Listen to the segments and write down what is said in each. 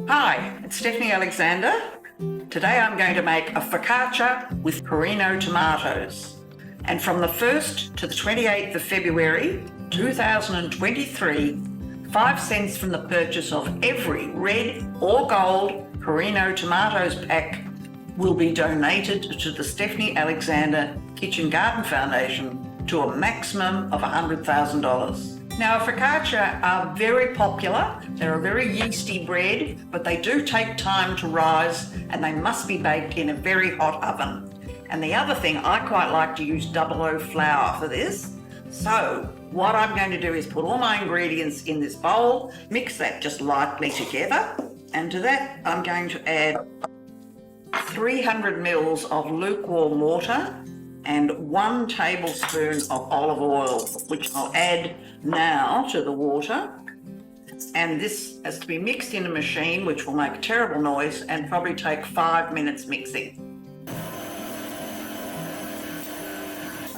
Hi, it's Stephanie Alexander. Today I'm going to make a focaccia with Perino tomatoes. And from the 1st to the 28th of February 2023, 5 cents from the purchase of every red or gold Perino tomatoes pack will be donated to the Stephanie Alexander Kitchen Garden Foundation to a maximum of $100,000. Now, focaccia are very popular. They're a very yeasty bread, but they do take time to rise and they must be baked in a very hot oven. And the other thing, I quite like to use 00 flour for this. So what I'm going to do is put all my ingredients in this bowl, mix that just lightly together. And to that, I'm going to add 300 mils of lukewarm water and 1 tablespoon of olive oil, which I'll add now to the water. And this has to be mixed in a machine, which will make a terrible noise and probably take 5 minutes mixing.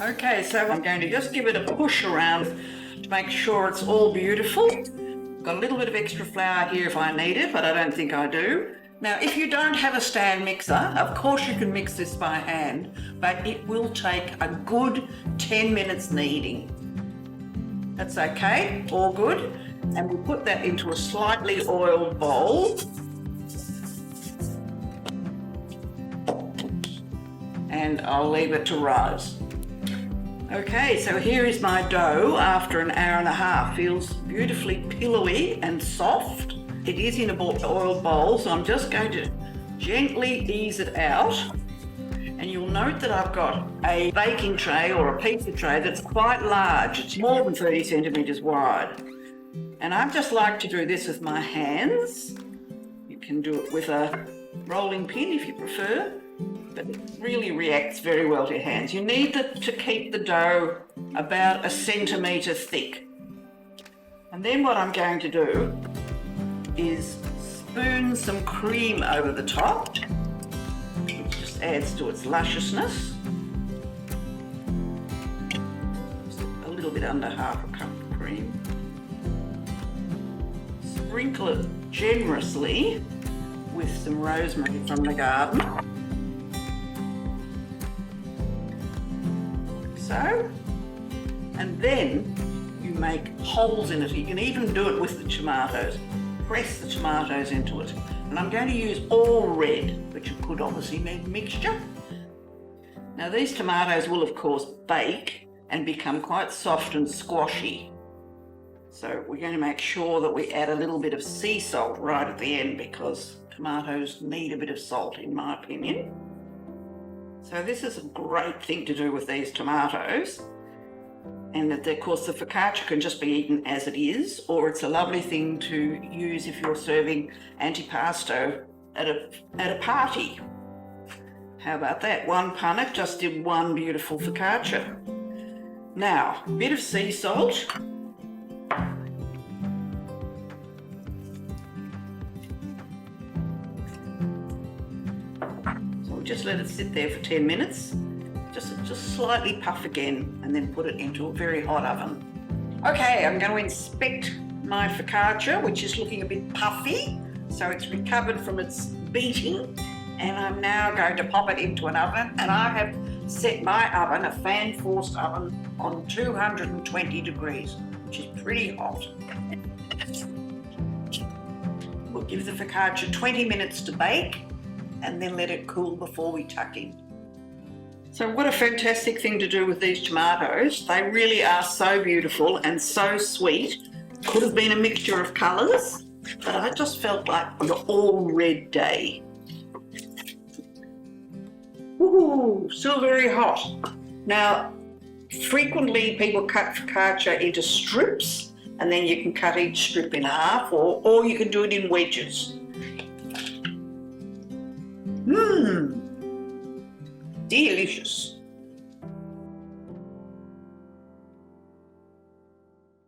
Okay, so I'm going to just give it a push around to make sure it's all beautiful. Got a little bit of extra flour here if I need it, but I don't think I do. Now, if you don't have a stand mixer, of course you can mix this by hand, but it will take a good 10 minutes kneading. That's okay, all good. And we'll put that into a slightly oiled bowl. And I'll leave it to rise. Okay, so here is my dough after an hour and a half. Feels beautifully pillowy and soft. It is in a oiled bowl, so I'm just going to gently ease it out. And you'll note that I've got a baking tray or a pizza tray that's quite large. It's more than 30 centimetres wide. And I just like to do this with my hands. You can do it with a rolling pin if you prefer, but it really reacts very well to your hands. You need to keep the dough about 1 centimetre thick. And then what I'm going to do is spoon some cream over the top, which just adds to its lusciousness. Just a little bit under half a cup of cream. Sprinkle it generously with some rosemary from the garden. Like so. And then you make holes in it. You can even do it with the tomatoes. Press the tomatoes into it. And I'm going to use all red, but you could obviously need mixture. Now these tomatoes will of course bake and become quite soft and squashy. So we're going to make sure that we add a little bit of sea salt right at the end, because tomatoes need a bit of salt in my opinion. So this is a great thing to do with these tomatoes. And of course the focaccia can just be eaten as it is, or it's a lovely thing to use if you're serving antipasto at a party. How about that? One punnet just did one beautiful focaccia. Now, a bit of sea salt. So we'll just let it sit there for 10 minutes. Just slightly puff again and then put it into a very hot oven. Okay, I'm going to inspect my focaccia, which is looking a bit puffy, so it's recovered from its beating, and I'm now going to pop it into an oven, and I have set my oven, a fan-forced oven, on 220 degrees, which is pretty hot. We'll give the focaccia 20 minutes to bake and then let it cool before we tuck in. So what a fantastic thing to do with these tomatoes. They really are so beautiful and so sweet. Could have been a mixture of colours, but I just felt like an all red day. Ooh, still very hot. Now, frequently people cut focaccia into strips, and then you can cut each strip in half, or you can do it in wedges. Delicious.